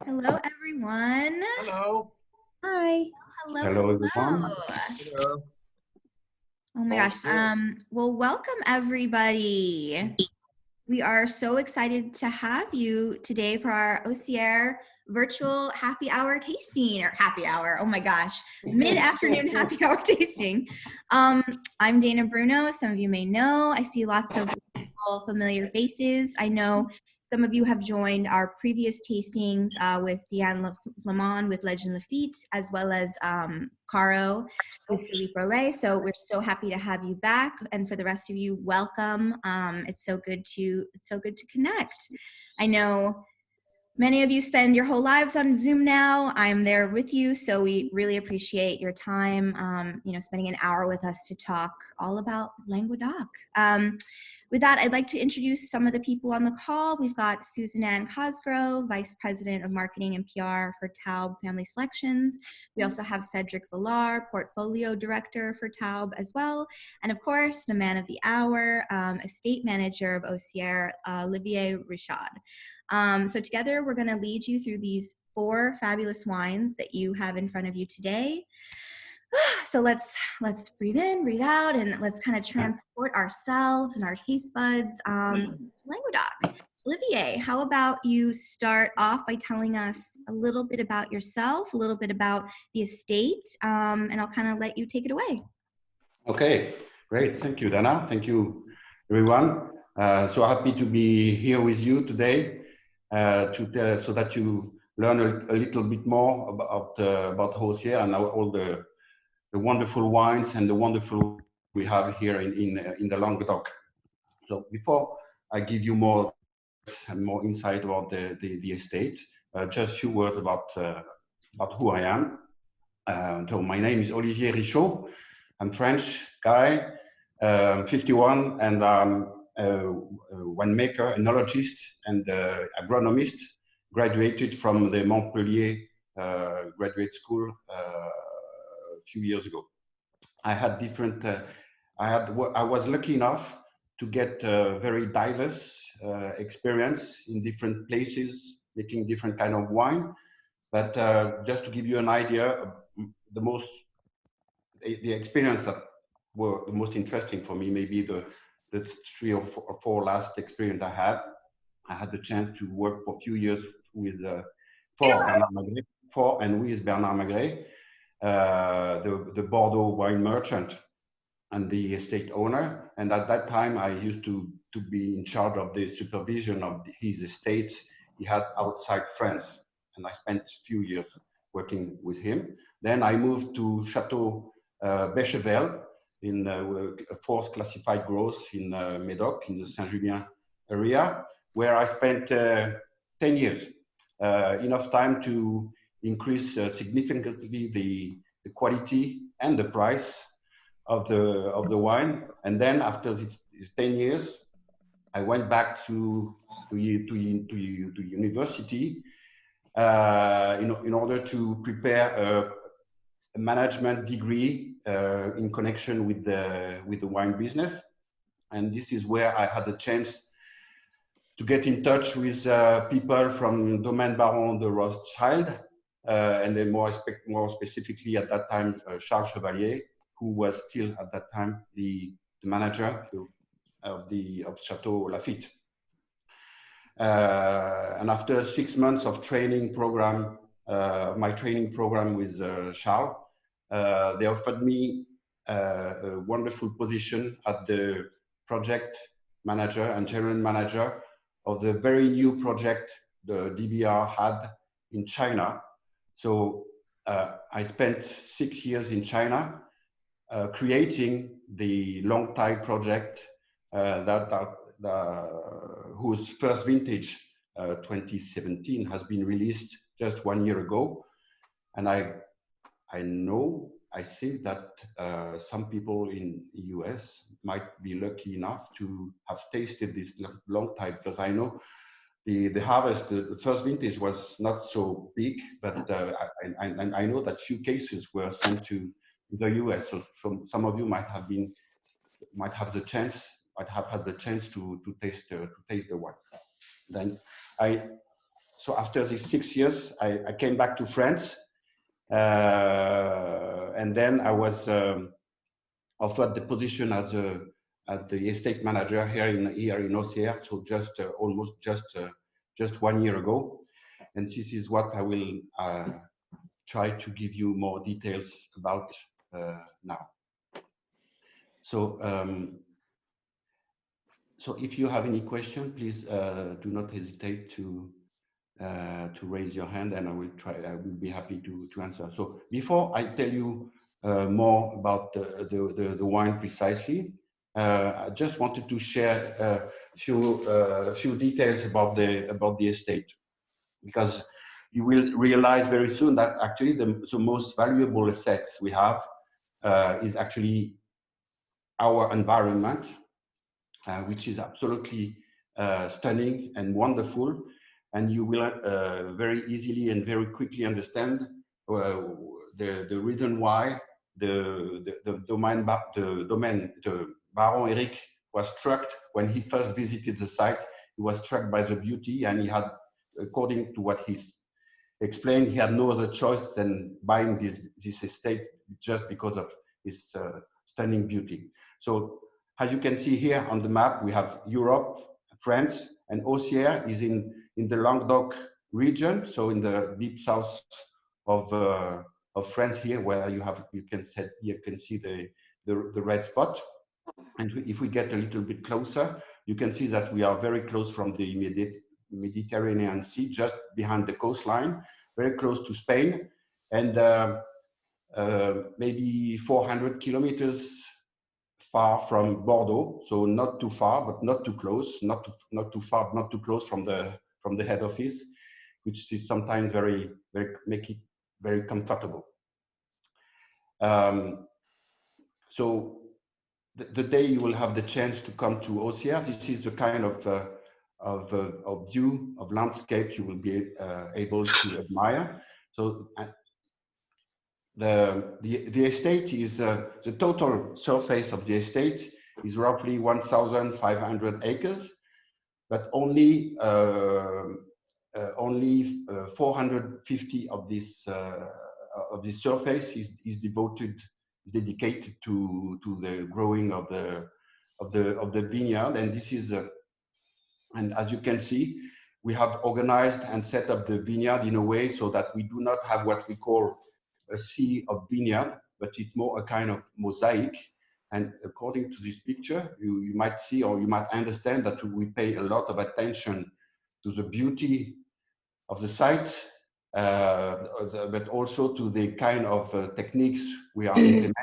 Hello, everyone. Hello. Hi. Hello, Hello, everyone. Hello. Oh my gosh. Well, welcome everybody. We are so excited to have you today for our OCR virtual happy hour tasting, or happy hour. Oh my gosh, mid-afternoon happy hour tasting. I'm Dana Bruno. Some of you may know. I see lots of familiar faces. I know some of you have joined our previous tastings with Deanne Lamont with Legend Lafitte, as well as Caro with Philippe Rollet. So we're so happy to have you back, and for the rest of you, welcome. It's so good to connect. I know many of you spend your whole lives on Zoom now. I'm there with you, so we really appreciate your time. Spending an hour with us to talk all about Languedoc. With that, I'd like to introduce some of the people on the call. We've got Susan-Ann Cosgrove, Vice President of Marketing and PR for Taub Family Selections. We also have Cedric Villar, Portfolio Director for Taub as well. And of course, the man of the hour, Estate Manager of OCR, Olivier Richard. So together, we're going to lead you through these 4 fabulous wines that you have in front of you today. So let's breathe in, breathe out, and let's kind of transport ourselves and our taste buds to Languedoc. Olivier, how about you start off by telling us a little bit about yourself, a little bit about the estate, and I'll kind of let you take it away. Okay, great. Thank you, Dana. Thank you, everyone. So happy to be here with you today so that you learn a little bit more about Hosier and all the wonderful wines and the wonderful we have here in the Languedoc. So before I give you more insight about the estate, just a few words about who I am. So my name is Olivier Richaud. I'm French guy, 51, and I'm a winemaker, enologist, and agronomist. Graduated from the Montpellier graduate school a few years ago. I had different. I was lucky enough to get very diverse experience in different places, making different kind of wine. But just to give you an idea, the experience that were the most interesting for me, maybe the 3 or 4 last experience I had. I had the chance to work for a few years with Bernard Magret, the Bordeaux wine merchant and the estate owner. And at that time, I used to be in charge of the supervision of his estates he had outside France. And I spent a few years working with him. Then I moved to Chateau Bechevel in a 4th classified growth in Médoc, in the Saint-Julien area, where I spent 10 years. Enough time to increase significantly the quality and the price of the wine. And then after these 10 years, I went back to university in order to prepare a management degree in connection with the wine business. And this is where I had the chance to get in touch with people from Domaine Baron de Rothschild, and then more specifically at that time, Charles Chevalier, who was still at that time the manager of Chateau Lafitte. And after 6 months of training program, my training program with Charles, they offered me a wonderful position at the project manager and general manager of the very new project the DBR had in China. So I spent 6 years in China creating the Long Tai project whose first vintage, 2017, has been released just 1 year ago. And I think that some people in the US might be lucky enough to have tasted this Long Tai, because I know the harvest, the first vintage was not so big, but I know that few cases were sent to the US. So some of you might have had the chance to taste the wine. Then so after these 6 years, I came back to France, and then I was offered the position as the estate manager here in OCR. So almost just 1 year ago, and this is what I will try to give you more details about now. So. So if you have any question, please do not hesitate to raise your hand, and I will be happy to answer. So before I tell you more about the wine precisely, I just wanted to share a few details about the estate, because you will realize very soon that actually the most valuable assets we have is actually our environment, which is absolutely stunning and wonderful. And you will very easily and very quickly understand the reason why the Baron Eric was struck when he first visited the site. He was struck by the beauty, and he had, according to what he's explained, he had no other choice than buying this estate just because of its stunning beauty. So as you can see here on the map, we have Europe, France, and Auxerre is in the Languedoc region, so in the deep south of France here, where you can see the red spot. And if we get a little bit closer, you can see that we are very close from the Mediterranean Sea, just behind the coastline, very close to Spain, and maybe 400 kilometers far from Bordeaux, so not too far, but not too close, not too far, not too close from the head office, which is sometimes make it very comfortable. So the day you will have the chance to come to OCR, this is the kind of view of landscape you will be able to admire. So the estate is the total surface of the estate is roughly 1,500 acres, but only 450 of this surface is dedicated to the growing of the vineyard. And this is and as you can see, we have organized and set up the vineyard in a way so that we do not have what we call a sea of vineyard, but it's more a kind of mosaic. And according to this picture, you might see, or you might understand, that we pay a lot of attention to the beauty of the site, but also to the kind of techniques we are implementing.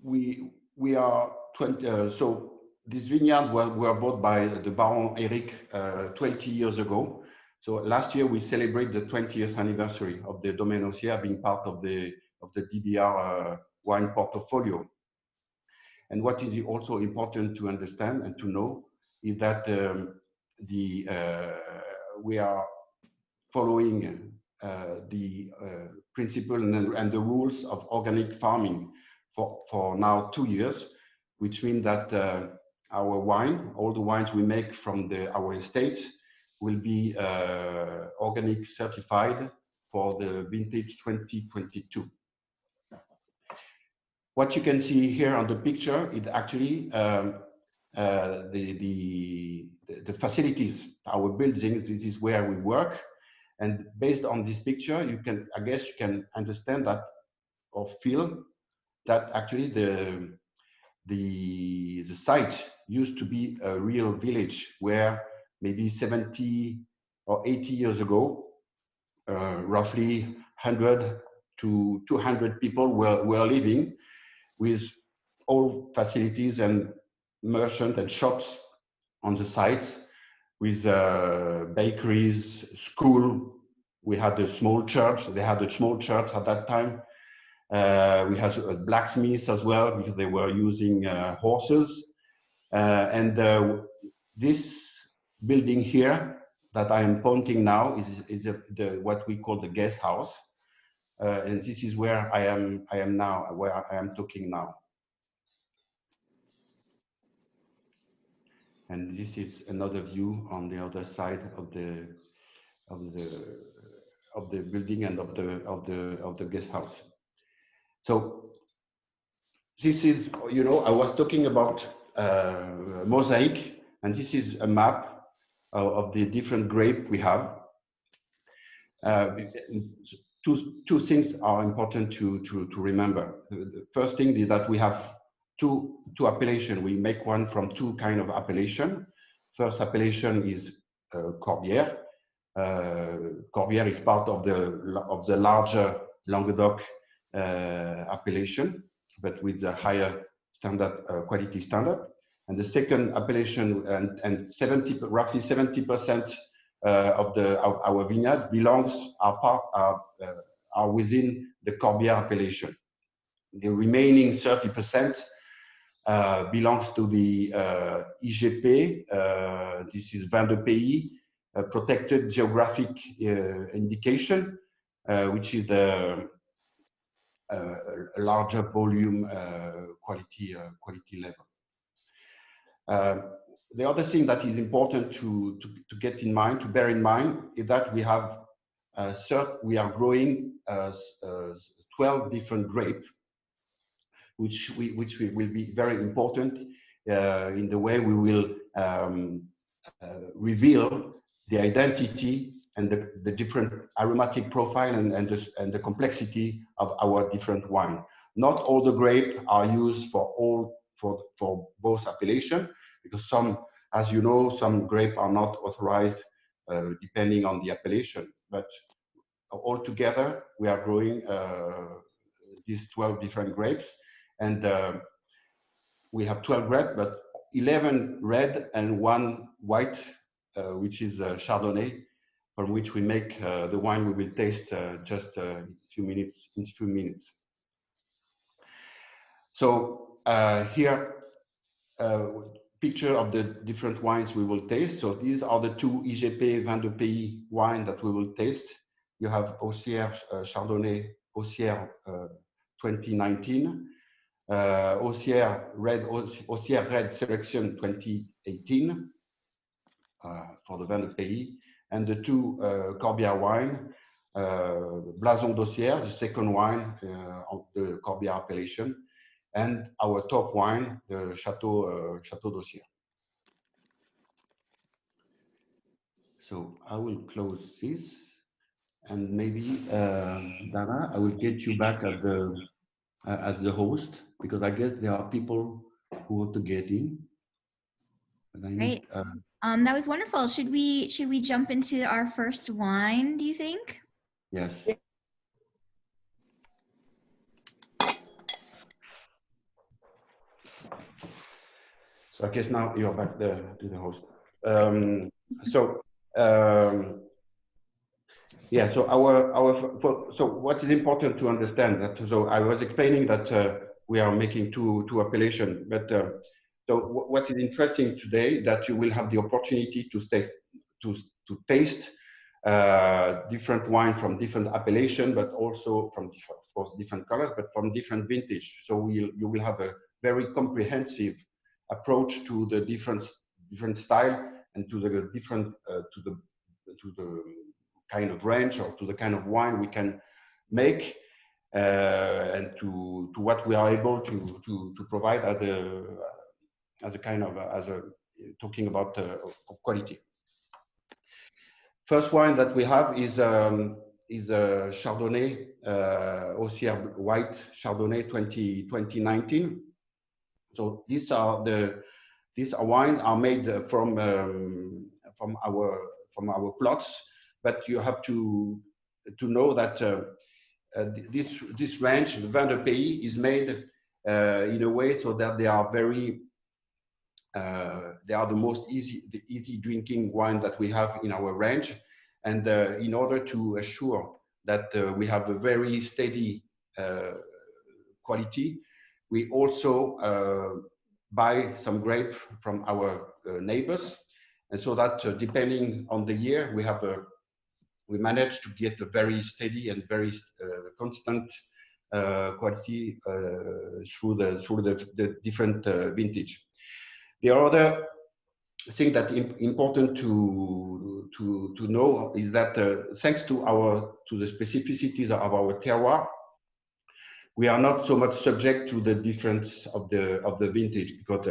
We are 20, so this vineyard were bought by the Baron Eric 20 years ago. So last year we celebrate the 20th anniversary of the Domaine Auxerre being part of the DBR wine portfolio. And what is also important to understand and to know is that we are following the principle and the rules of organic farming for now 2 years, which means that our wine, all the wines we make from our estate, will be organic certified for the vintage 2022. What you can see here on the picture is actually the facilities, our buildings. This is where we work, and based on this picture, I guess you can understand that, or feel that actually the site used to be a real village where maybe 70 or 80 years ago, roughly 100 to 200 people were living, with all facilities and merchants and shops on the site, with bakeries, school. We had a small church. They had a small church at that time. We had a blacksmith as well, because they were using horses. And this building here that I am pointing now is what we call the guest house. And this is where I am now, where I am talking now. And this is another view on the other side of the of the of the building and of the guest house. So this is, you know, I was talking about mosaic, and this is a map of the different grape we have. Two things are important to remember. The first thing is that we have two appellation. We make one from two kind of appellation. First appellation is Corbière. Corbière is part of the larger Languedoc appellation, but with a higher standard quality standard. And the second appellation, and roughly 70% of our vineyard are within the Corbière appellation. The remaining 30% belongs to the IGP. This is Vin de Pays, protected geographic indication, which is the larger volume quality level. The other thing that is important to bear in mind, is that we have we are growing 12 different grapes, which will be very important in the way we will reveal the identity and the different aromatic profile and the complexity of our different wine. Not all the grapes are used for both appellation, because some, as you know, some grapes are not authorized depending on the appellation. But altogether, we are growing these 12 different grapes, and we have 12 red, but 11 red and 1 white, which is Chardonnay, from which we make the wine we will taste just in a few minutes. So here, picture of the different wines we will taste. So these are the two IGP Vin de Pays wine that we will taste. You have Auxerre Chardonnay, Auxerre 2019, Auxerre Red Selection 2018 for the Vin de Pays, and the two Corbière wine, Blason d'Auxerre, the second wine of the Corbière appellation, and our top wine, the Chateau d'Auxerre. So I will close this, and maybe Dana, I will get you back as the host, because I guess there are people who want to get in. Great. That was wonderful. Should we jump into our first wine, do you think? Yes. So I guess now you're back to the host. Yeah, so what is important to understand that, so I was explaining that we are making two appellations, but so what is interesting today, that you will have the opportunity to taste different wine from different appellation, but also from different, of course, different colors, but from different vintage. So you will have a very comprehensive approach to the different style and to the different to the kind of range or to the kind of wine we can make, and to what we are able to provide as a kind of talking about quality. First wine that we have is a Chardonnay, Auxerre White Chardonnay 2019. So these wines are made from our plots, but you have to know that this range, the Vin de Pays, is made in a way so that they are the most easy drinking wine that we have in our range, and in order to assure that we have a very steady quality, we also buy some grape from our neighbors, and so that depending on the year, we manage to get a very steady and very constant quality through the different vintage. The other thing that important to know is that thanks to the specificities of our terroir, we are not so much subject to the difference of the vintage, because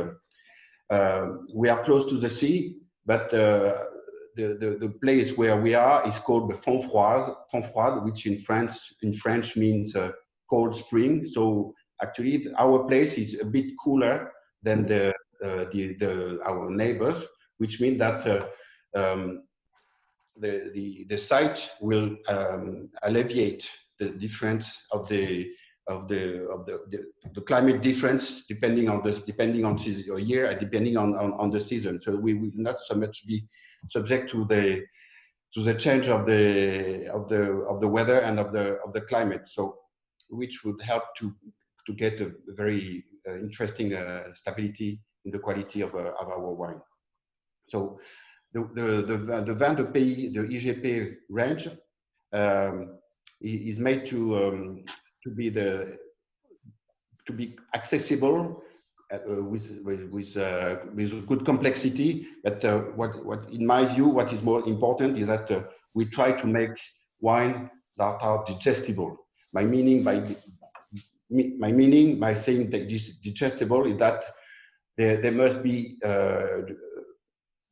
we are close to the sea, but the place where we are is called the Fond Froide, which in French means cold spring. So actually, our place is a bit cooler than our neighbors, which means that the site will alleviate the difference of the climate difference depending on season or year and depending on the season. So we will not so much be subject to the change of the weather and of the climate. So which would help to get a very interesting stability in the quality of our wine. So the vin de pays, the IGP range, is made to be accessible with good complexity. But what in my view, what is more important is that we try to make wine that are digestible. My meaning by saying that this digestible is that they must be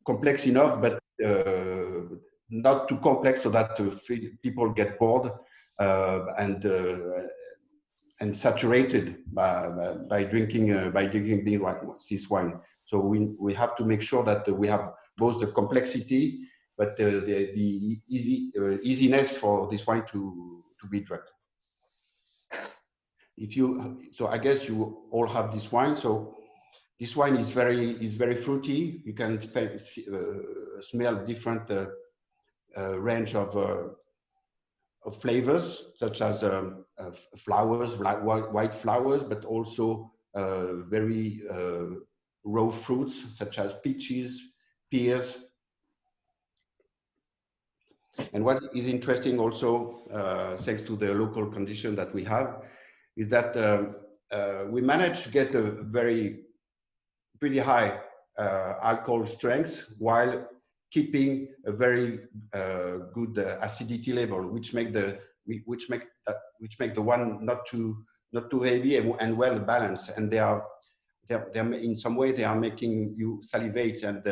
complex enough, but not too complex so that people get bored and saturated by drinking this wine. So we have to make sure that we have both the complexity, but the easiness for this wine to be drunk. So I guess you all have this wine. So this wine is very fruity. You can smell different range of flavors, such as flowers, like white flowers, but also very raw fruits, such as peaches, pears. And what is interesting also, thanks to the local condition that we have, is that we managed to get a pretty high alcohol strength while keeping a very good acidity level, which make the wine not too heavy and well balanced. And they're in some way they are making you salivate, and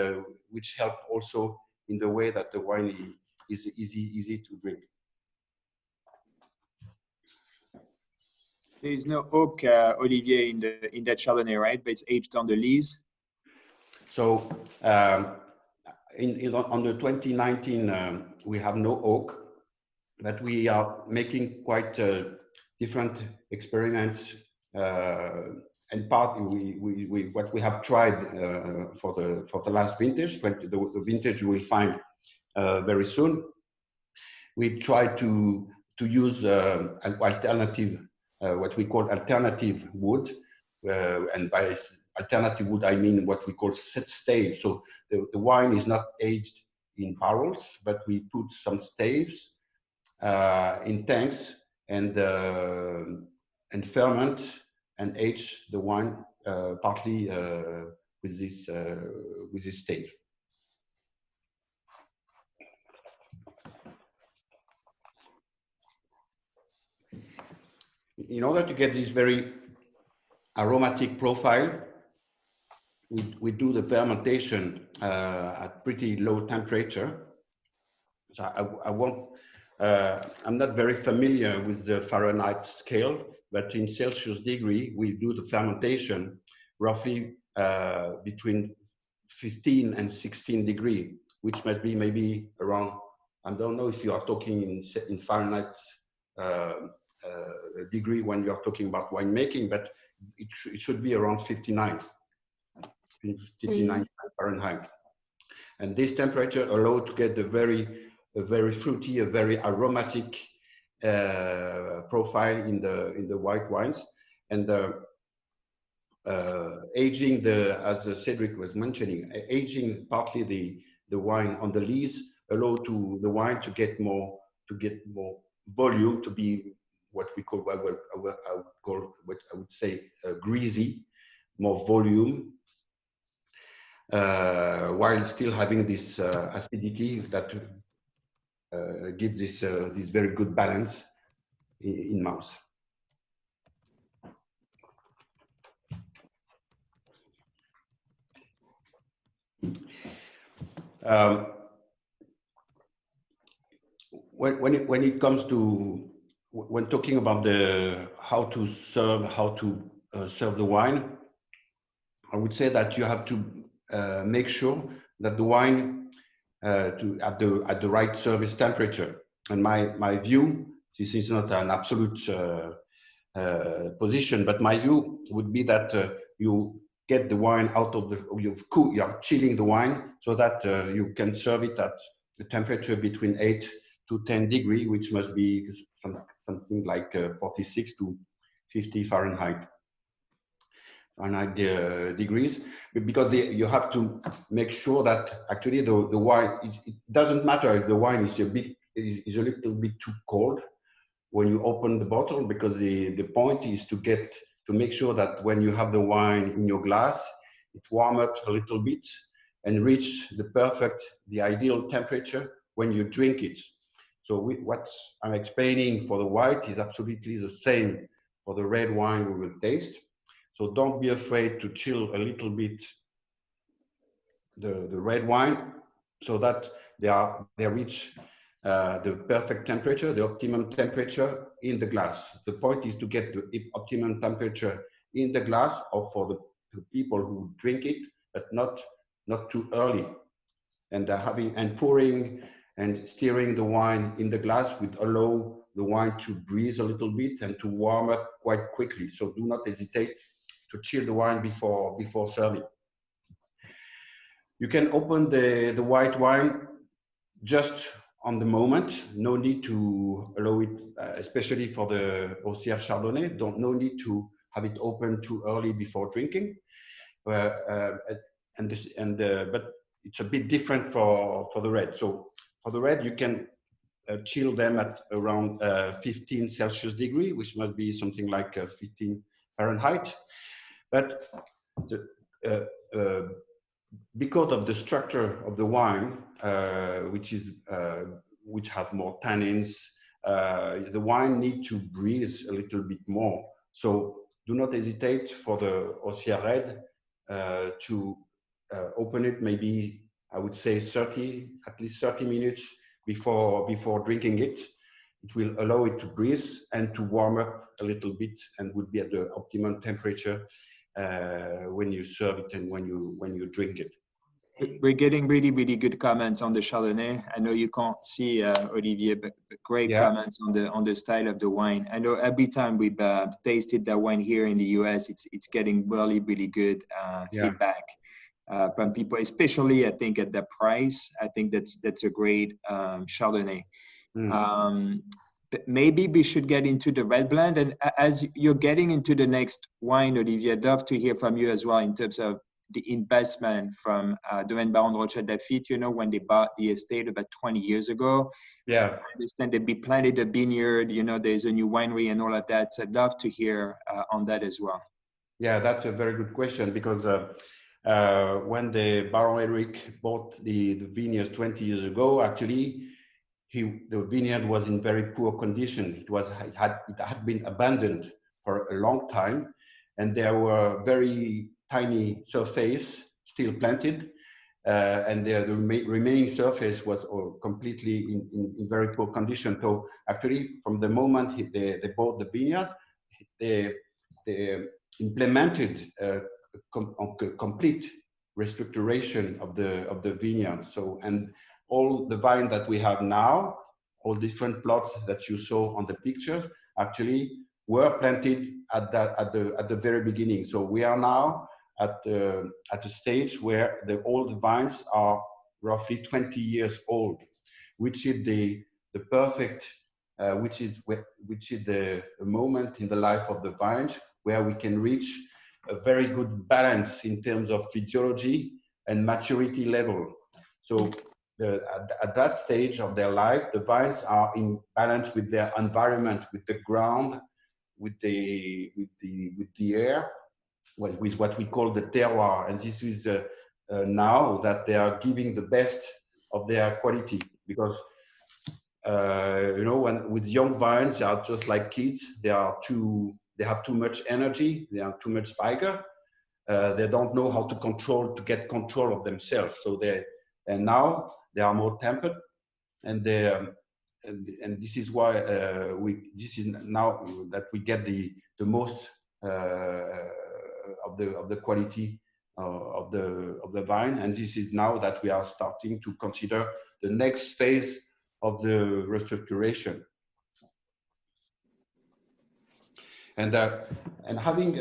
which help also in the way that the wine is easy to drink. There is no oak, Olivier, in that Chardonnay, right? But it's aged on the lees. So on the 2019, we have no oak, but we are making quite different experiments. And part what we have tried for the last vintage, the vintage we will find very soon. We try to use an alternative, what we call alternative wood, and by alternative wood I mean what we call stave. So the wine is not aged in barrels, but we put some staves in tanks and ferment and age the wine partly with this stave. In order to get this very aromatic profile, we do the fermentation at pretty low temperature. So I'm not very familiar with the Fahrenheit scale, but in Celsius degree, we do the fermentation roughly between 15 and 16 degrees, which might be maybe around, I don't know if you are talking in Fahrenheit degree when you are talking about winemaking, but it should be around 59 Fahrenheit. And this temperature allows to get a very fruity, a very aromatic profile in the white wines. And aging as Cedric was mentioning, aging partly the wine on the lees allow the wine to get more volume, to be what we call what I would say greasy, more volume. while still having this acidity that gives this very good balance in mouth. When it comes to when talking about how to serve the wine, I would say that you have to make sure that the wine at the right service temperature. And my view, this is not an absolute position, but my view would be that you get the wine out of you are chilling the wine so that you can serve it at the temperature between 8 to 10 degrees, which must be something like 46 to 50 Fahrenheit degrees, because you have to make sure that actually the wine it doesn't matter if the wine is a little bit too cold when you open the bottle, because the point is to make sure that when you have the wine in your glass, it warm up a little bit and reach the ideal temperature when you drink it. So what I'm explaining for the white is absolutely the same for the red wine we will taste. So don't be afraid to chill a little bit the red wine so that they reach the perfect temperature, the optimum temperature in the glass. The point is to get the optimum temperature in the glass, or for the people who drink it, but not too early. And pouring and stirring the wine in the glass would allow the wine to breathe a little bit and to warm up quite quickly. So do not hesitate to chill the wine before serving. You can open the white wine just on the moment. No need to allow it, especially for the OCR Chardonnay. No need to have it open too early before drinking. But it's a bit different for the red. So for the red, you can chill them at around 15 Celsius degree, which must be something like 15 Fahrenheit. But because of the structure of the wine, which have more tannins, the wine needs to breathe a little bit more. So do not hesitate for the OCR Red to open it, maybe I would say at least 30 minutes before drinking it. It will allow it to breathe and to warm up a little bit, and would be at the optimum temperature when you serve it and when you drink it. We're getting really, really good comments on the Chardonnay. I know you can't see Olivier, but great comments on the style of the wine. I know every time we've tasted that wine here in the US, it's getting really, really good feedback from people, especially I think at the price. I think that's a great Chardonnay. Maybe we should get into the red blend, and as you're getting into the next wine, Olivier, I'd love to hear from you as well in terms of the investment from Domaine Baron Rothschild Lafitte, when they bought the estate about 20 years ago. Yeah. I understand they planted a vineyard, there's a new winery and all of that. So I'd love to hear on that as well. Yeah, that's a very good question, because when the Baron Eric bought the vineyards 20 years ago, actually, the vineyard was in very poor condition. It had been abandoned for a long time, and there were very tiny surface still planted, and the remaining surface was completely in very poor condition. So actually, from the moment they bought the vineyard, they implemented a complete restructuration of the vineyard. So, and all the vine that we have now, all different plots that you saw on the picture, actually were planted at the very beginning. So we are now at the stage where all the vines are roughly 20 years old, which is the perfect, which is the moment in the life of the vines where we can reach a very good balance in terms of physiology and maturity level. So at that stage of their life, the vines are in balance with their environment, with the ground, with the air, with what we call the terroir. And this is now that they are giving the best of their quality, because you know, when with young vines, they are just like kids. They have too much energy. They are too much vigor. They don't know how to get control of themselves. So now they are more tempered, and this is why this is now that we get the most of the quality of the vine. And this is now that we are starting to consider the next phase of the restructuration. And having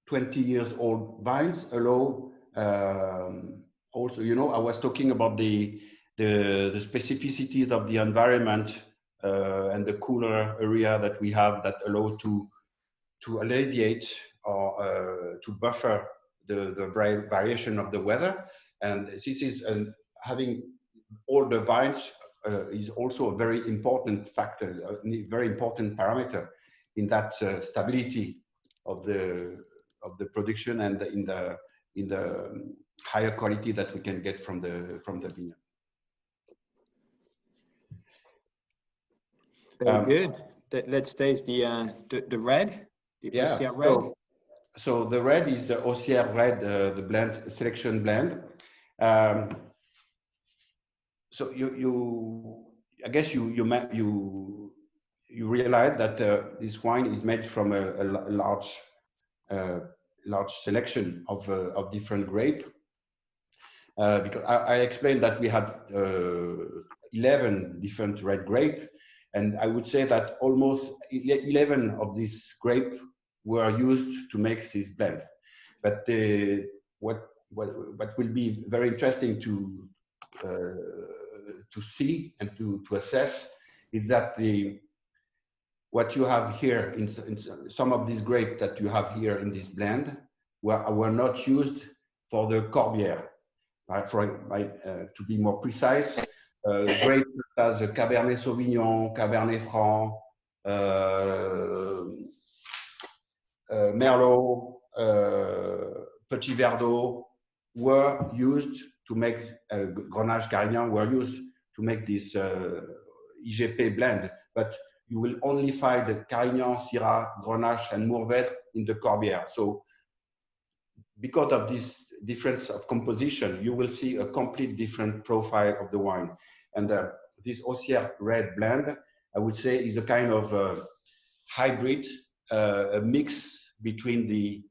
20 years old vines allow also, you know, I was talking about the specificities of the environment and the cooler area that we have that allow to alleviate or to buffer the variation of the weather. And this is having all the vines is also a very important factor, a very important parameter in that stability of the production and in the higher quality that we can get from the vineyard. Very good. Let's taste the red. The OCR red. So the red is the OCR red, the blend selection blend. So I guess you realize that this wine is made from a large selection of different grape. Because I explained that we had 11 different red grape, and I would say that almost 11 of these grape were used to make this blend. But what will be very interesting to see and to assess is that what you have here in some of these grapes that you have here in this blend were not used for the Corbière. To be more precise, grapes as Cabernet Sauvignon, Cabernet Franc, Merlot, Petit Verdot were used to make Grenache Carignan were used to make this IGP blend, but you will only find the Carignan, Syrah, Grenache, and Mourvèdre in the Corbière. So because of this difference of composition, you will see a complete different profile of the wine. And this OCR red blend, I would say, is a kind of hybrid, a mix between the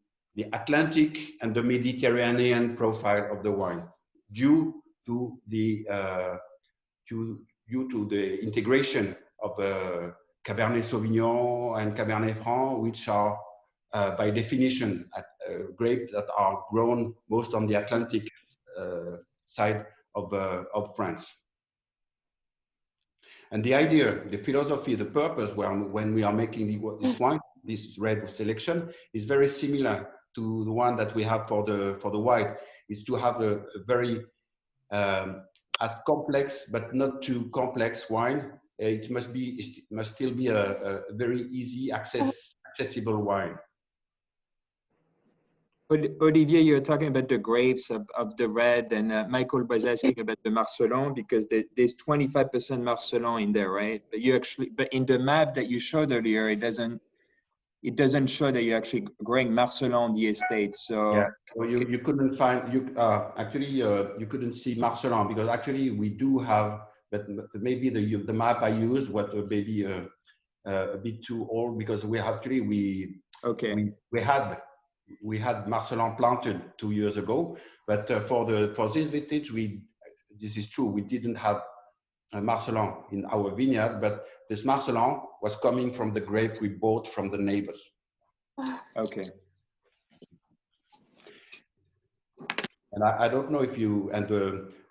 Atlantic and the Mediterranean profile of the wine, due to the integration of Cabernet Sauvignon and Cabernet Franc, which are by definition grapes that are grown most on the Atlantic side of France. And the idea, the philosophy, the purpose when we are making this wine, this red selection, is very similar to the one that we have for the white. Is to have a very as complex but not too complex wine. It must still be a very easy accessible wine. Olivier, you're talking about the grapes of the red, and Michael was asking about the Marcelon, because there's 25% Marcelon in there, right? But in the map that you showed earlier, it doesn't show that you're actually growing Marcelon on the estate. So yeah, so you couldn't find you couldn't see Marcelon, because actually we do have, but maybe the map I used was maybe a bit too old, because we had Marcelon planted 2 years ago, but for this vintage, this is true, we didn't have Marcelon in our vineyard, but this Marcelon was coming from the grape we bought from the neighbors. Okay. And I don't know if you, and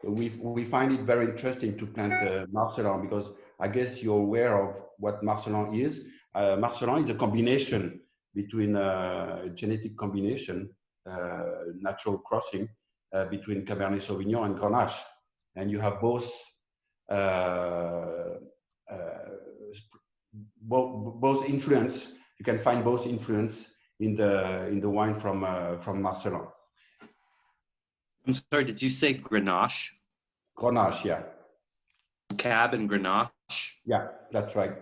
we find it very interesting to plant Marcelon, because I guess you're aware of what Marcelon is. Marcelon is a combination between genetic combination, natural crossing between Cabernet Sauvignon and Grenache, and you have both influence. You can find both influence in the wine from Marcelon. I'm sorry, did you say Grenache? Grenache, yeah. Cab and Grenache? Yeah, that's right.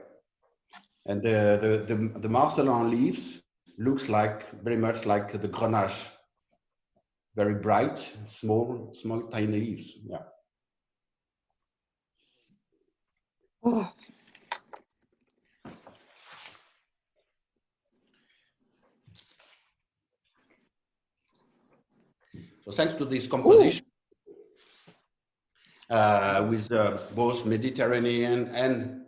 And the Marcelin leaves looks like very much like the Grenache. Very bright, small, tiny leaves. Yeah. Oh. So thanks to this composition, with both Mediterranean and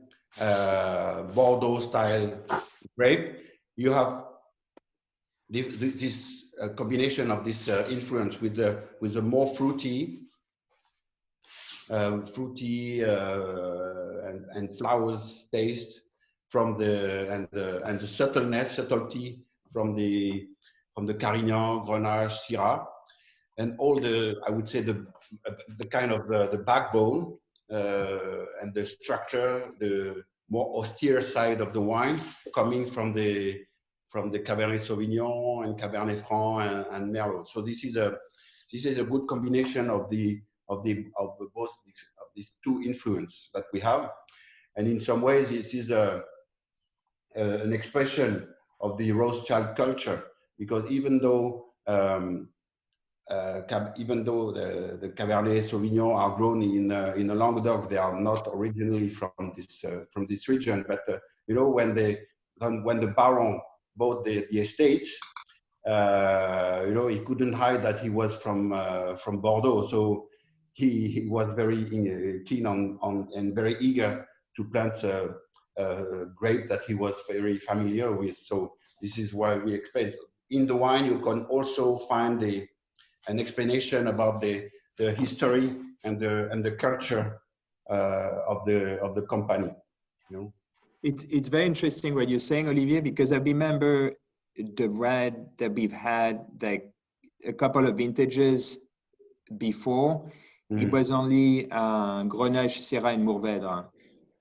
Bordeaux style grape, you have this combination of this influence with the more fruity, and flowers taste from the subtlety from the Carignan, Grenache, Syrah, and all the, I would say, the kind of the backbone and the structure, the more austere side of the wine coming from the Cabernet Sauvignon and Cabernet Franc and Merlot. So this is a good combination of both of these two influence that we have, and in some ways this is an expression of the Rothschild culture, because even though the Cabernet Sauvignon are grown in a Languedoc, they are not originally from this region. But you know, when the Baron bought the estate, you know, he couldn't hide that he was from Bordeaux. So he was very keen on and very eager to plant a grape that he was very familiar with. So this is why we expect in the wine you can also find an explanation about the history and the culture of the company. You know, it's very interesting what you're saying, Olivier, because I remember the red that we've had like a couple of vintages before. It was only Grenache, Syrah, and Mourvèdre.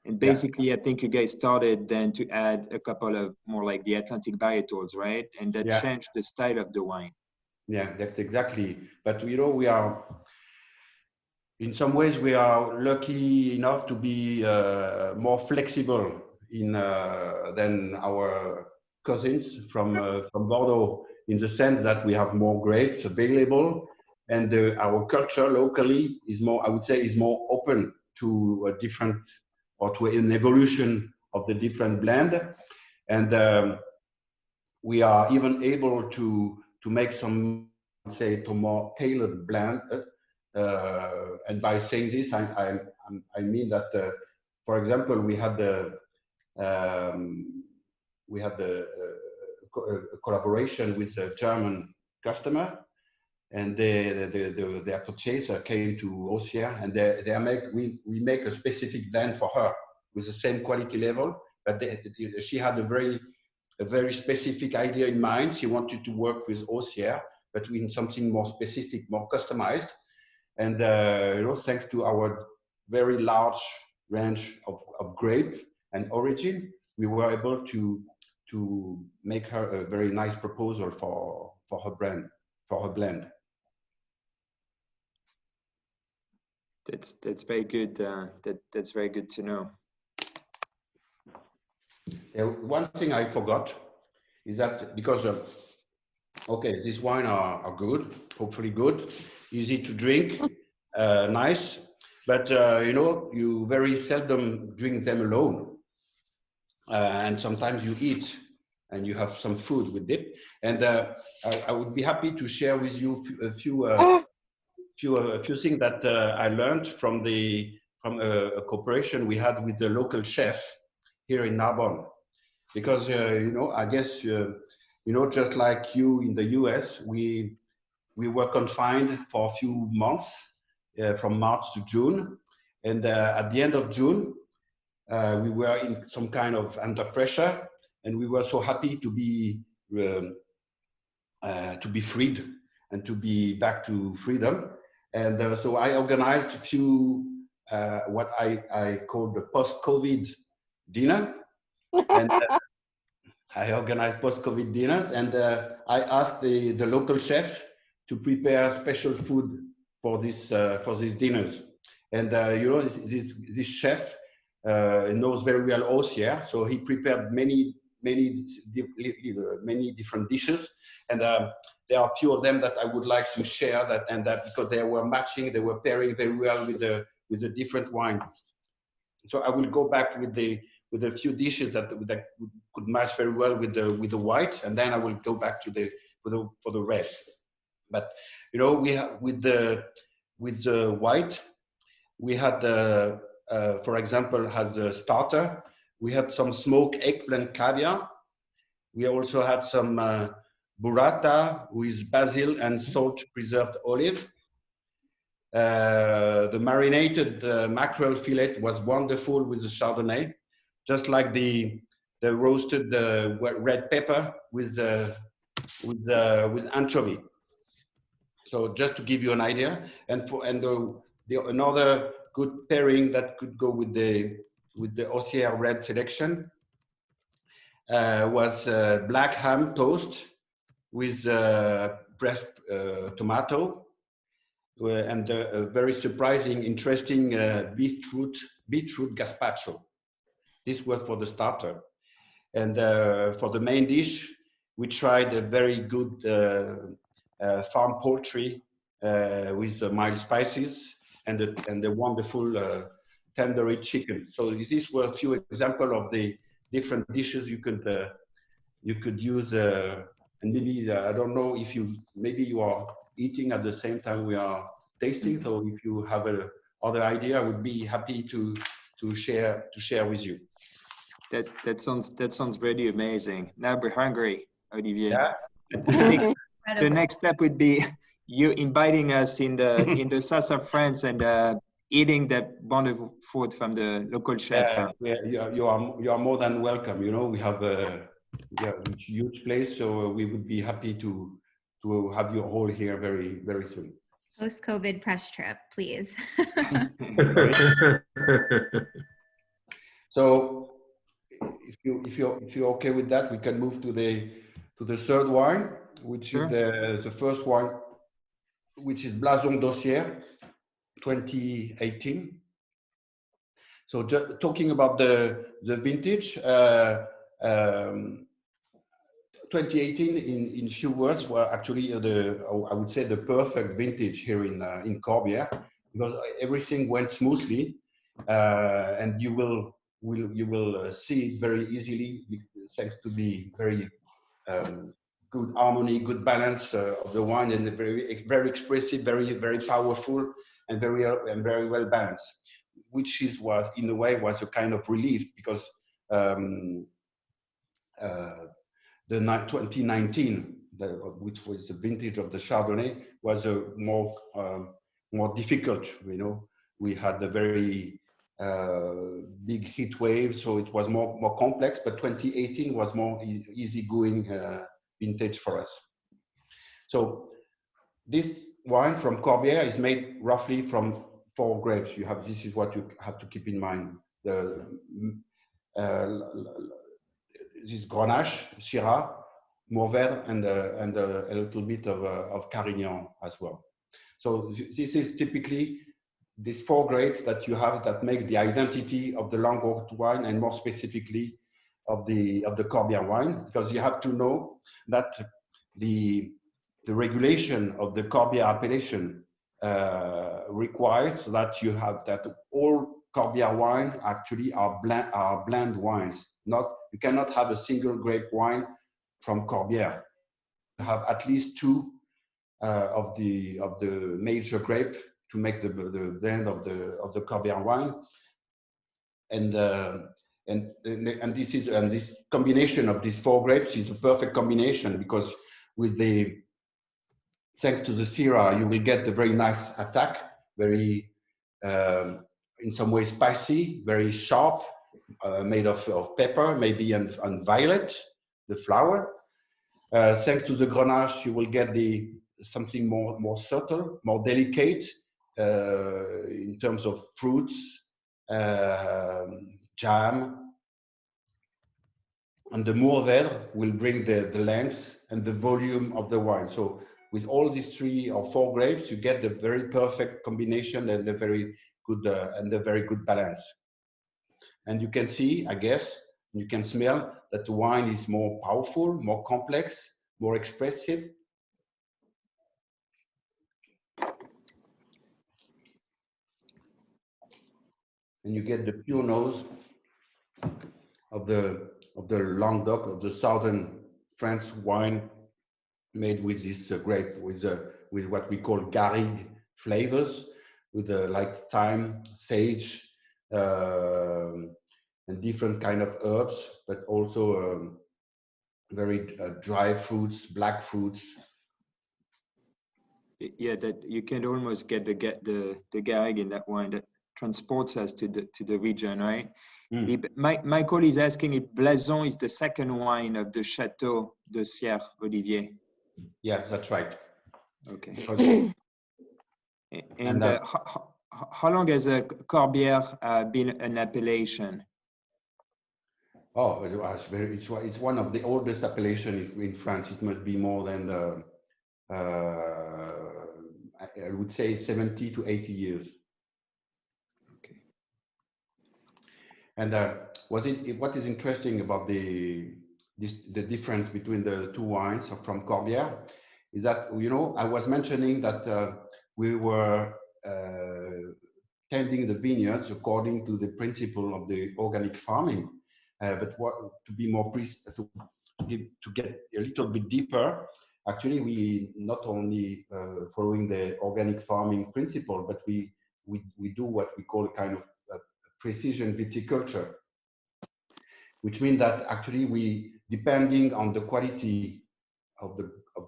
And basically, I think you guys started then to add a couple of more like the Atlantic varietals, right? And that changed the style of the wine. Yeah, that's exactly. But you know, we are, in some ways, we are lucky enough to be more flexible than our cousins from Bordeaux, in the sense that we have more grapes available, and our culture locally is more, I would say, is more open to a different, or to an evolution of the different blend, and we are even able to make some, say, to more tailored blend. And by saying this, I mean that, for example, we had a collaboration with a German customer, and their purchaser came to Auxerre, and we make a specific blend for her with the same quality level, but she had a very specific idea in mind. She wanted to work with Auxerre, but in something more specific, more customized. And you know, thanks to our very large range of grape and origin, we were able to make her a very nice proposal for her blend. That's very good. That's very good to know. One thing I forgot is that, because okay, these wine are good, hopefully good, easy to drink, nice, but you know, you very seldom drink them alone, and sometimes you eat and you have some food with it. And I would be happy to share with you a few things that I learned from a cooperation we had with the local chef here in Narbonne. Because you know, I guess you know, just like you in the US, we were confined for a few months, from March to June, and at the end of June, we were in some kind of under pressure, and we were so happy to be freed and to be back to freedom. And so I organized a few what I call the post-COVID dinner. And I organized post-COVID dinners, and I asked the local chef to prepare special food for these dinners. And you know, this chef knows very well Auxerre, so he prepared many different dishes, and there are a few of them that I would like to share, that because they were matching, they were pairing very well with the different wine. So I will go back with a few dishes that could match very well with the white, and then I will go back to for the red. But you know, we have with the white, we had for example, as a starter, we had some smoked eggplant caviar. We also had some burrata with basil and salt preserved olive. The marinated mackerel fillet was wonderful with the Chardonnay, just like the roasted red pepper with anchovy. So just to give you an idea, and another good pairing that could go with the Auxerre red selection was black ham toast with pressed tomato, and a very surprising, interesting beetroot gazpacho. This was for the starter. And for the main dish, we tried a very good farm poultry with mild spices and the wonderful tandoori chicken. So these were a few examples of the different dishes you could use. And maybe I don't know if maybe you are eating at the same time we are tasting. So if you have other idea, I would be happy to share with you. That sounds really amazing. Now we're hungry, Olivier. Yeah. The next step would be you inviting us in the south of France and eating that wonderful food from the local chef. Yeah, you are more than welcome. You know, we have a huge place, so we would be happy to have you all here very, very soon. Post-COVID press trip, please. So if you're okay with that, we can move to the third wine, which Sure. is the first wine, which is Blason d'Auxerre 2018. So just talking about the vintage, 2018 in few words were actually I would say the perfect vintage here in Corbière, because everything went smoothly, and you will see it very easily thanks to the very good harmony, good balance of the wine, and the very expressive, very powerful, and very well balanced, which was in a way was a kind of relief, because the 2019, which was the vintage of the Chardonnay, was a more difficult. You know, we had a very big heat wave, so it was more complex. But 2018 was more easygoing vintage for us. So this wine from Corbière is made roughly from 4 grapes. This is what you have to keep in mind. This Grenache, Syrah, Mourvèdre, and a little bit of Carignan as well. So this is typically these 4 grapes that you have that make the identity of the Languedoc wine, and more specifically of the Corbière wine, because you have to know that the regulation of the Corbière appellation requires that all Corbière wines actually are blend wines. You cannot have a single grape wine from Corbière. You have at least 2 of the major grape to make the blend of the Corbière wine, and this combination of these 4 grapes is a perfect combination, because thanks to the Syrah, you will get the very nice attack, very in some way spicy, very sharp, made of pepper, maybe, and violet, the flower. Thanks to the Grenache, you will get something more subtle, more delicate in terms of fruits, jam. And the Mourvèdre will bring the length and the volume of the wine. So with all these 3 or 4 grapes, you get the very perfect combination and the very good balance. And you can see, I guess, you can smell that the wine is more powerful, more complex, more expressive. And you get the pure nose of the Languedoc, of the southern France wine, made with this grape, with what we call garrigue flavors, with like thyme, sage, and different kind of herbs, but also very dry fruits, black fruits. Yeah, that you can almost get the garrigue in that wine that transports us to the region, right? Michael is asking if Blason is the second wine of the Chateau de Sierre, Olivier. Yeah, that's right. Okay. And how long has Corbière been an appellation? Oh, it's one of the oldest appellations in France. It must be more than I would say 70 to 80 years. Okay. And what is interesting about the difference between the 2 wines from Corbière is that, you know, I was mentioning that we were tending the vineyards according to the principle of the organic farming. But to be more to get a little bit deeper, actually, we not only following the organic farming principle, but we do what we call a kind of precision viticulture, which means that actually we, depending on the quality of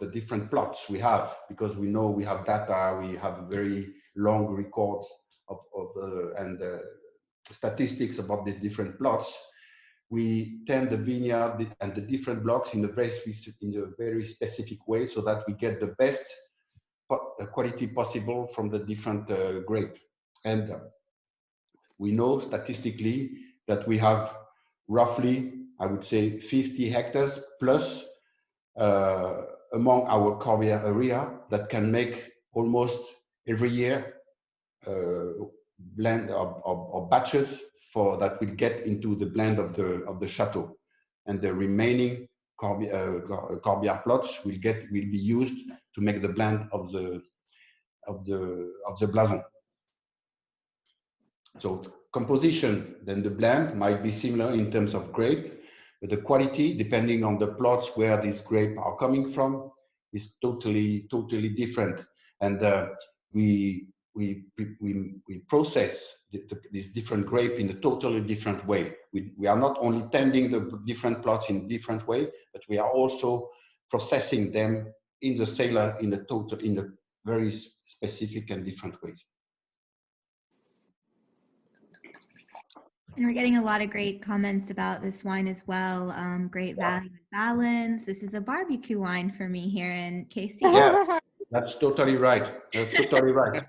the different plots we have, because we know we have data, we have very long records and statistics about the different plots. We tend the vineyard and the different blocks in a very specific way, so that we get the best quality possible from the different grape. And we know statistically that we have roughly, I would say, 50 hectares plus among our Corbière area that can make almost every year blend of batches that will get into the blend of the chateau, and the remaining Corbière plots will be used to make the blend of the Blason. So composition, then the blend might be similar in terms of grape, but the quality, depending on the plots where these grapes are coming from, is totally different. And we process these different grapes in a totally different way. We are not only tending the different plots in a different way, but we are also processing them in the cellar in a very specific and different ways. And we're getting a lot of great comments about this wine as well. Great value and balance. This is a barbecue wine for me here in KC. Yeah, that's totally right. That's totally right.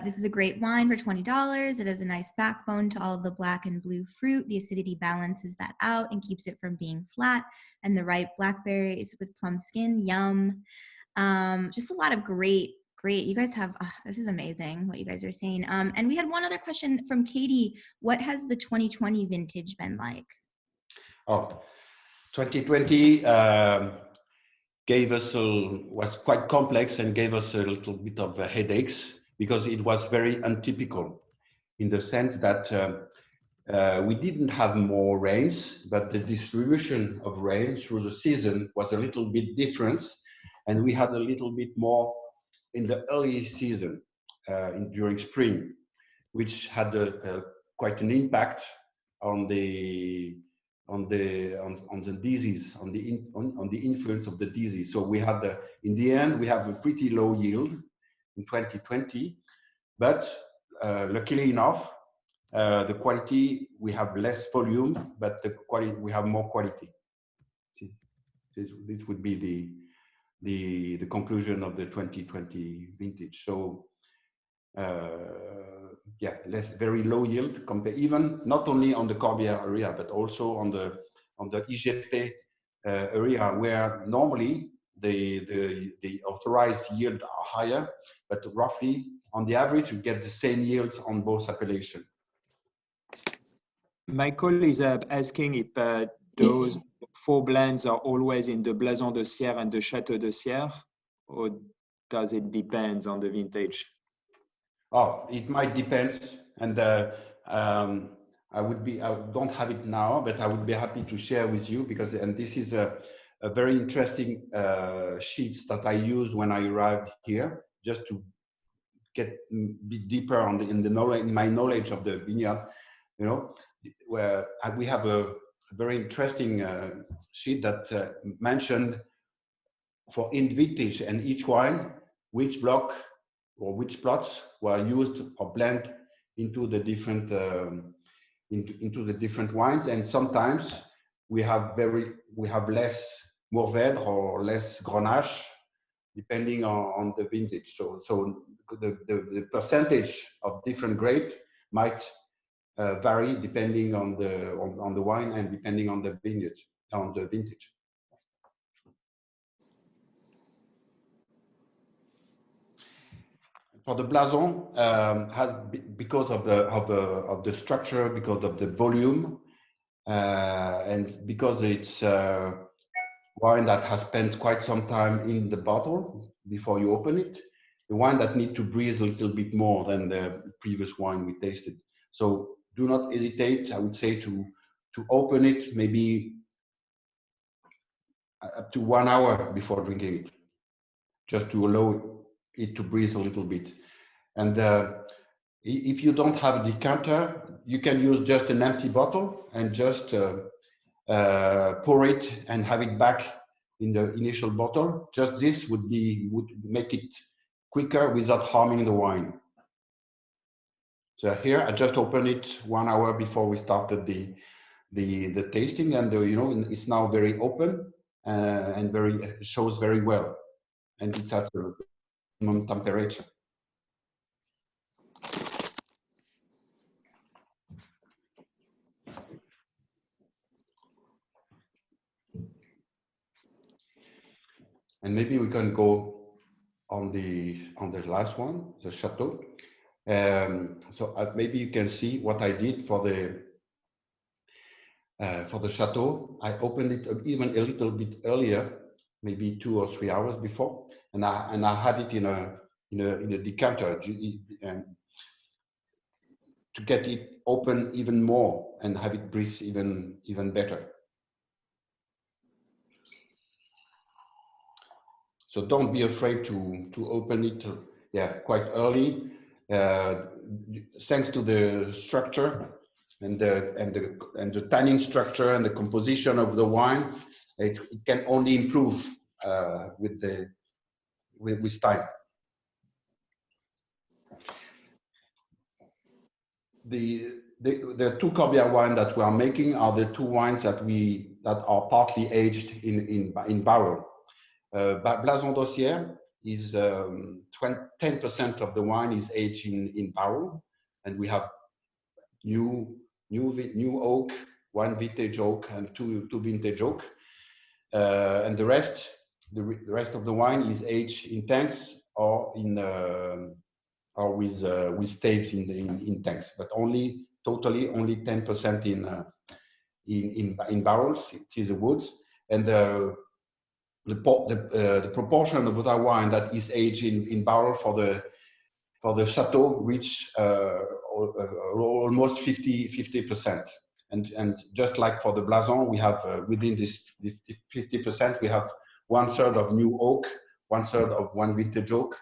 This is a great wine for $20. It has a nice backbone to all of the black and blue fruit. The acidity balances that out and keeps it from being flat. And the ripe blackberries with plum skin, yum. Just a lot of great. You guys have, this is amazing what you guys are saying. And we had one other question from Katie. What has the 2020 vintage been like? Oh, 2020 was quite complex and gave us a little bit of headaches, because it was very untypical in the sense that we didn't have more rains, but the distribution of rain through the season was a little bit different, and we had a little bit more in the early season during spring, which had quite an impact on the disease, on the influence of the disease. So we had in the end we have a pretty low yield in 2020, but luckily enough, the quality, we have less volume, but the quality, we have more quality. This would be the conclusion of the 2020 vintage. So yeah, very low yield even not only on the Corbière area, but also on the IGP area, where normally the authorized yield are higher, but roughly on the average, you get the same yields on both appellations. Michael is asking if those 4 blends are always in the Blason de Sierre and the Château de Sierre, or does it depend on the vintage? Oh, it might depend, and I don't have it now, but I would be happy to share with you because, and this is a very interesting sheets that I use when I arrived here, just to get a bit deeper on in my knowledge of the vineyard, you know, where we have a very interesting sheet that mentioned for in vintage and each wine, which block or which plots were used or blend into the different into the different wines. And sometimes we have less Mourvèdre or less Grenache, depending on the vintage. So the percentage of different grapes might vary depending on the wine and depending on the vintage. For the Blason, because of the structure, because of the volume, and because it's wine that has spent quite some time in the bottle before you open it, the wine that need to breathe a little bit more than the previous wine we tasted. So do not hesitate, I would say, to open it maybe up to 1 hour before drinking it, just to allow it to breathe a little bit. And if you don't have a decanter, you can use just an empty bottle and just pour it and have it back in the initial bottle. Just this would make it quicker without harming the wine. So here I just opened it 1 hour before we started the tasting, and you know, it's now very open and shows very well, and it's at the minimum temperature. And maybe we can go on the last one, the Chateau. So maybe you can see what I did for the Chateau. I opened it even a little bit earlier, maybe 2 or 3 hours before, and I had it in a decanter and to get it open even more and have it breathe even better. So don't be afraid to open it, quite early. Thanks to the structure and the tannin structure and the composition of the wine, it can only improve with time. The 2 Corbière wine that we are making are the 2 wines that are partly aged in barrel. Blason de Sierre is 10% of the wine is aged in barrel, and we have new oak, 1 vintage oak and two vintage oak, and the rest of the wine is aged in tanks or or with staves in tanks, but totally only 10% in barrels. It is a wood, and the proportion of the wine that is aged in barrel for the Chateau reach almost 50%. And just like for the Blason, we have within this 50%, we have 1/3 of new oak, 1/3 of 1 vintage oak,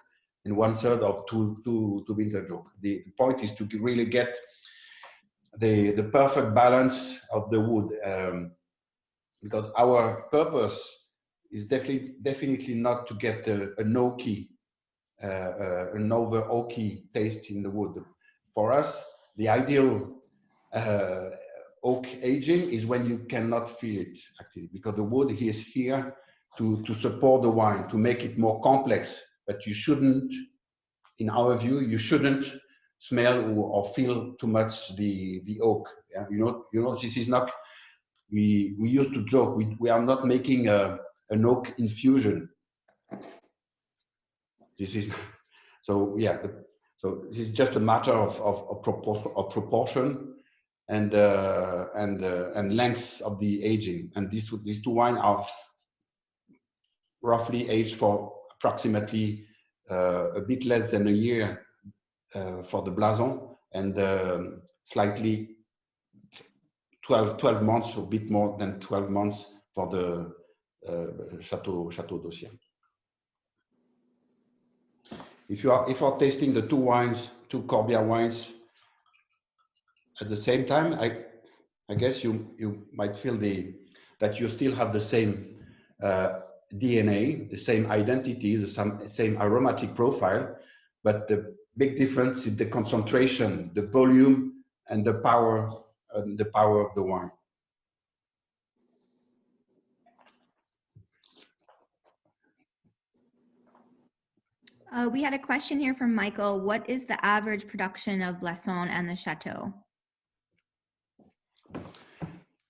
and 1/3 of two vintage oak. The point is to really get the perfect balance of the wood, because our purpose is definitely not to get an oaky, an over oaky taste in the wood. For us, the ideal oak aging is when you cannot feel it, actually, because the wood is here to support the wine, to make it more complex. But you shouldn't, in our view, you shouldn't smell or feel too much the oak. Yeah? You know, this is not. We used to joke. We are not making an oak infusion. This is so yeah. So this is just a matter of proportion and length of the aging. And these two wines are roughly aged for approximately a bit less than a year for the Blason, and slightly 12 months, or a bit more than 12 months for the Chateau d'Ossière. If you are tasting the two Corbière wines at the same time, I guess you might feel that you still have the same DNA, the same identity, the same aromatic profile, but the big difference is the concentration, the volume, and the power of the wine. We had a question here from Michael. What is the average production of Blason and the Chateau?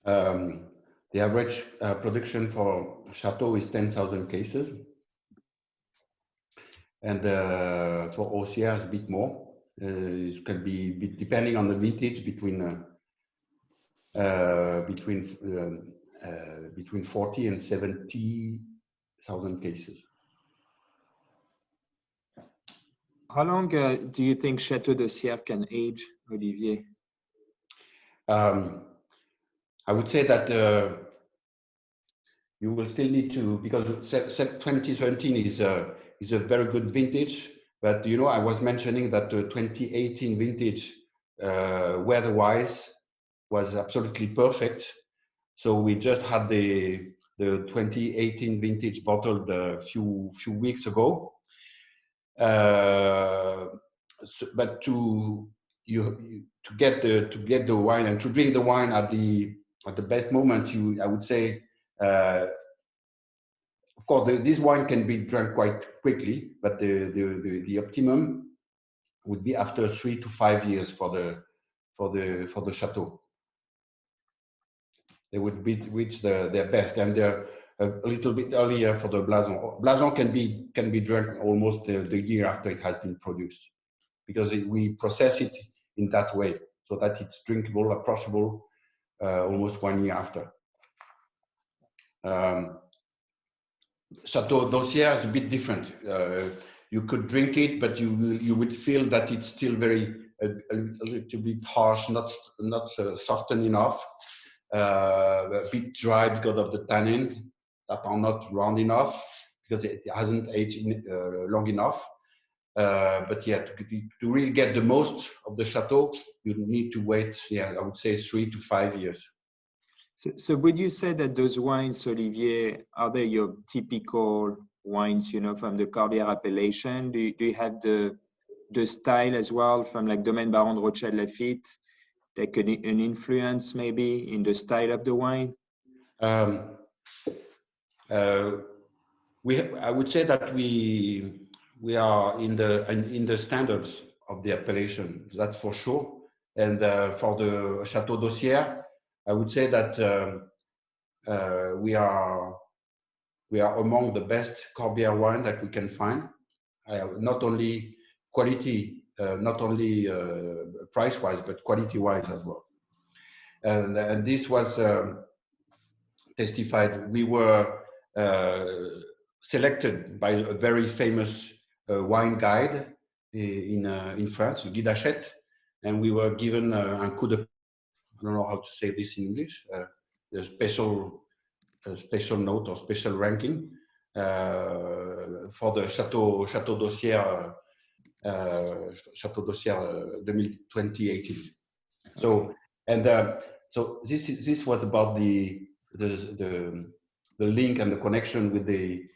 The average production for Chateau is 10,000 cases. And for OCR, it's a bit more. It can be depending on the vintage between 40 and 70,000 cases. How long do you think Chateau d'Ossière can age, Olivier? I would say that you will still need to, because 2017 is a very good vintage. But you know, I was mentioning that the 2018 vintage, weather-wise, was absolutely perfect. So we just had the 2018 vintage bottled a few weeks ago. But to get the wine and to drink the wine at the best moment, I would say, of course, this wine can be drunk quite quickly, but the optimum would be after 3 to 5 years for the Chateau. They would reach their best, and they're a little bit earlier for the Blason. Blason can be drunk almost the year after it has been produced, because we process it in that way so that it's drinkable, approachable almost 1 year after. Chateau d'Ossière is a bit different. You could drink it, but you would feel that it's still a little bit harsh, not softened enough, a bit dry because of the tannin that are not round enough, because it hasn't aged long enough. But yeah, to really get the most of the Chateau, you need to wait, yeah, I would say 3 to 5 years. So would you say that those wines, Olivier, are they your typical wines, you know, from the Corbière appellation? Do you have the style as well from like Domaine Baron de Rothschild Lafite, like an influence maybe in the style of the wine? I would say that we are in the standards of the appellation, that's for sure. And for the Chateau d'Ossière, I would say that we are among the best Corbière wine that we can find. Not only quality, not only price-wise, but quality-wise as well. And this was testified. We were selected by a very famous wine guide in France, Guy d'Achette, and we were given un coup de, I don't know how to say this in English, a special note or special ranking for the Chateau d'Ossière 2018. So so this was about the link and the connection with the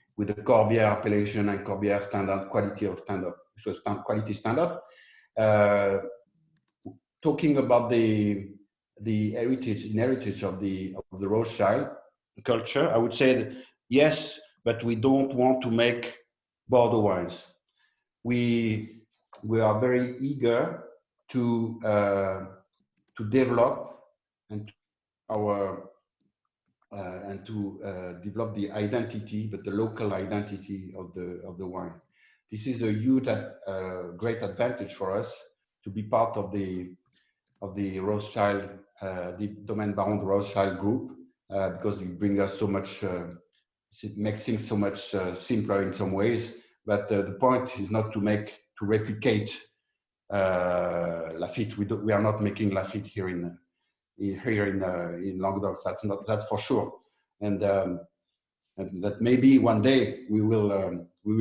Corbière appellation and Corbière standard quality of standard. So quality standard. Talking about the inheritance of the Rothschild culture, I would say that yes, but we don't want to make Bordeaux wines. We are very eager to develop and our and to develop the identity, but the local identity of the wine. This is a huge, great advantage for us to be part of the Rothschild, the Domaine Baron de Rothschild group, because it brings us so much, it makes things so much simpler in some ways. But the point is not to replicate Lafite. We are not making Lafite here in Languedoc. That's for sure. And that maybe one day we will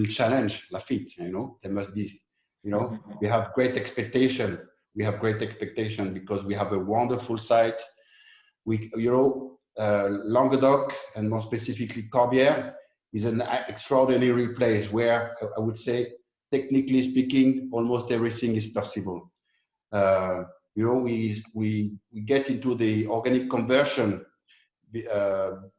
challenge Lafite. You know, there must be. You know, we have great expectation. We have great expectation because we have a wonderful site. Languedoc, and more specifically Corbière, is an extraordinary place where I would say, technically speaking, almost everything is possible. We get into the organic conversion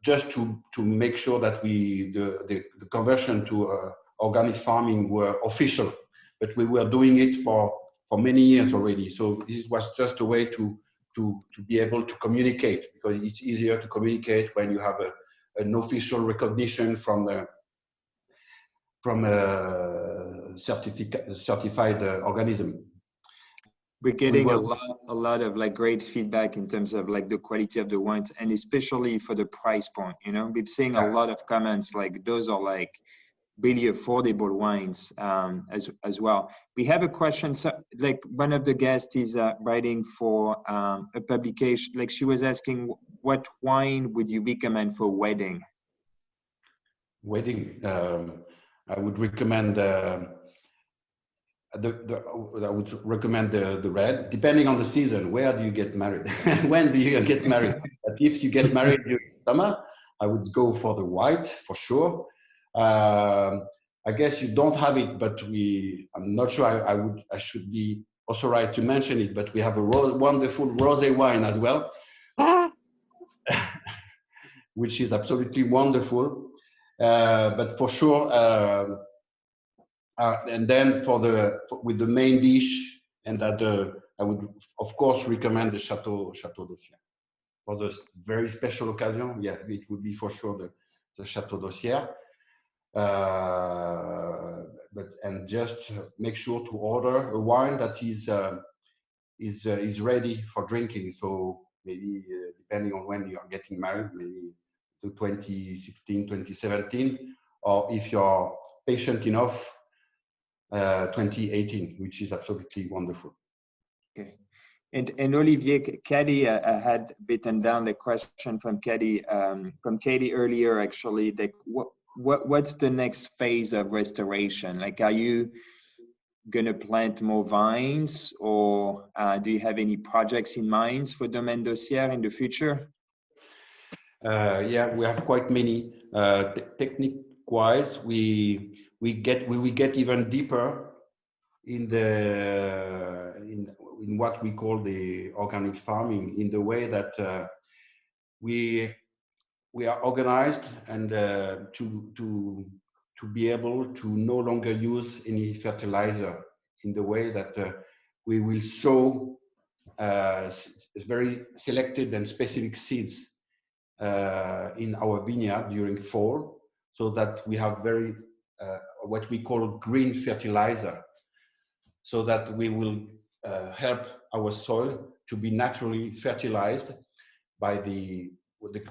just to make sure that the conversion to organic farming were official, but we were doing it for many years already. So this was just a way to be able to communicate, because it's easier to communicate when you have an official recognition from a certified organism. We're getting a lot of like great feedback in terms of like the quality of the wines, and especially for the price point. You know, we're seeing a lot of comments like those are like really affordable wines as well. We have a question. So, like one of the guests is writing for a publication. Like she was asking, what wine would you recommend for wedding? Wedding, I would recommend. I would recommend the red, depending on the season. Where do you get married? When do you get married? But if you get married during summer, I would go for the white for sure. I guess you don't have it, but I'm not sure I should be also right to mention it, but we have a wonderful rosé wine as well, which is absolutely wonderful. But for sure, and then with the main dish, and I would of course recommend the Chateau d'Ossière. For the very special occasion, yeah, it would be for sure the Chateau d'Ossière. And just make sure to order a wine that is ready for drinking. So maybe depending on when you are getting married, maybe to 2016, 2017, or if you're patient enough, 2018, which is absolutely wonderful. Okay. And Olivier, Katie had written down the question from Katie earlier, actually, like what's the next phase of restoration? Like, are you going to plant more vines, or do you have any projects in mind for Domaine d'Ossière in the future? Yeah, we have quite many. Technique-wise, we will get even deeper in what we call the organic farming, in the way that we are organized and to be able to no longer use any fertilizer, in the way that we will sow very selected and specific seeds in our vineyard during fall, so that we have very what we call green fertilizer, so that we will help our soil to be naturally fertilized by the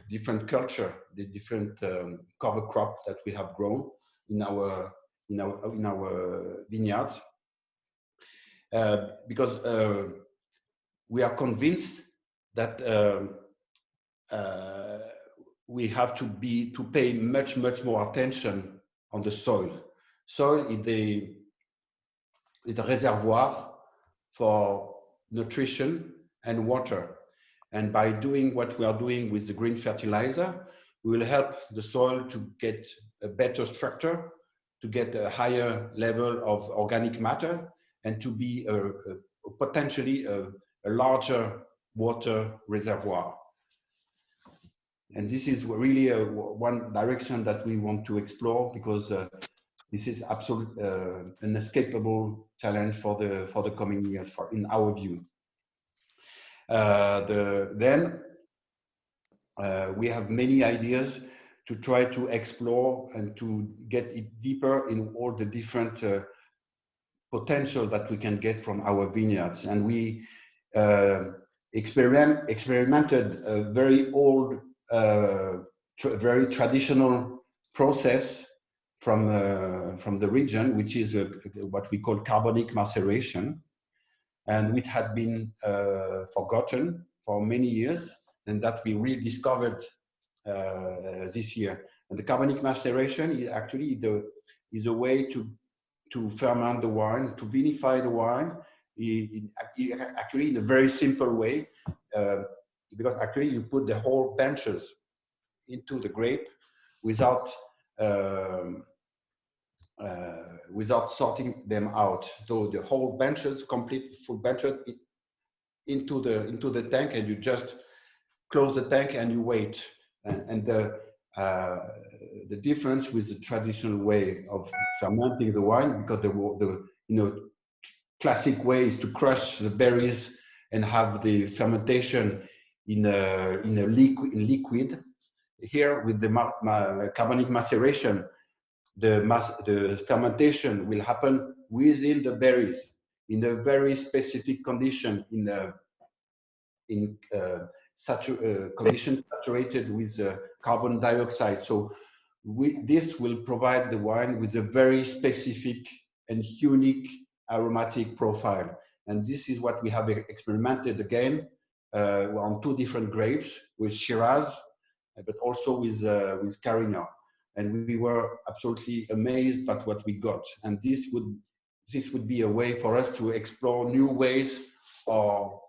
different culture, the different cover crop that we have grown in our vineyards, because we are convinced that we have to pay much more attention on the soil. Soil is the reservoir for nutrition and water, and by doing what we are doing with the green fertilizer, we will help the soil to get a better structure, to get a higher level of organic matter, and to be potentially a larger water reservoir. And this is really one direction that we want to explore, because this is absolutely an inescapable challenge for the coming years, in our view. Then we have many ideas to try to explore and to get it deeper in all the different potential that we can get from our vineyards. And we experimented a very old, very traditional process from the region, which is what we call carbonic maceration, and which had been forgotten for many years, and that we rediscovered this year. And the carbonic maceration is actually a way to ferment the wine, to vinify the wine, actually in a very simple way, because actually you put the whole benches into the grape without sorting them out. So the whole benches, complete full benches, into the tank, and you just close the tank and you wait. And the difference with the traditional way of fermenting the wine, because the classic way is to crush the berries and have the fermentation in a liquid. Here with the carbonic maceration, the fermentation will happen within the berries in a very specific condition, in condition saturated with carbon dioxide. So this will provide the wine with a very specific and unique aromatic profile. And this is what we have experimented again on 2 different grapes, with Shiraz, but also with Carignan. And we were absolutely amazed at what we got. And this would be a way for us to explore new ways of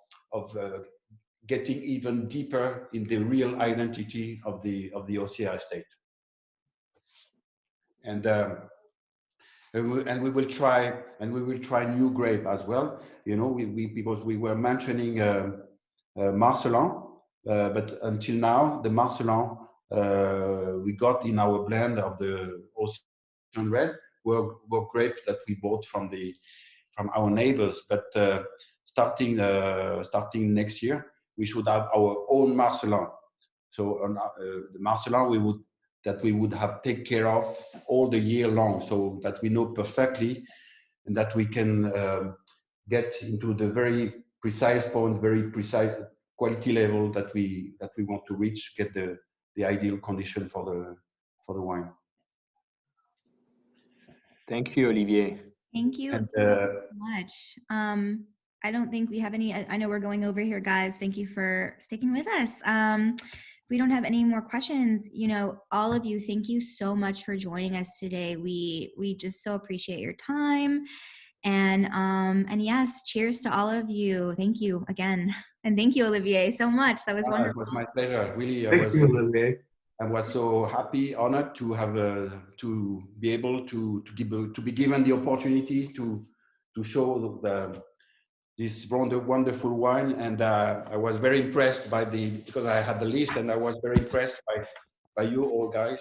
getting even deeper in the real identity of the OCR estate. And we will try new grape as well. You know, because we were mentioning Marcelin, but until now the Marcelin we got in our blend of the Ocean Red were grapes that we bought from our neighbors. But starting next year, we should have our own Marcelin. So the Marcelin we would have take care of all the year long, so that we know perfectly, and that we can get into the very precise point, very precise quality level that we want to reach, get the ideal condition for the wine. Thank you, Olivier. Thank you so much. I don't think we have any, I know we're going over here, guys. Thank you for sticking with us. We don't have any more questions. You know, all of you, thank you so much for joining us today. We just so appreciate your time. And yes, cheers to all of you. Thank you again. And thank you, Olivier, so much. That was wonderful. It was my pleasure. Really, I was so happy, honored to have to be able to be given the opportunity to show this wonderful wine. And I was very impressed because I had the list, and I was very impressed by you all guys.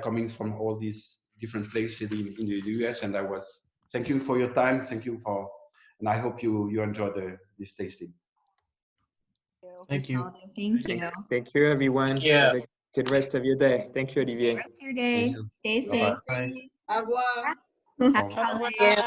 Coming from all these different places in the US, and thank you for your time. And I hope you enjoyed this tasting. Thank you. Thank you. Thank you, everyone. Yeah. Have a good rest of your day. Thank you, Olivier. Rest of your day. Stay safe. Bye. Au revoir. Happy holidays.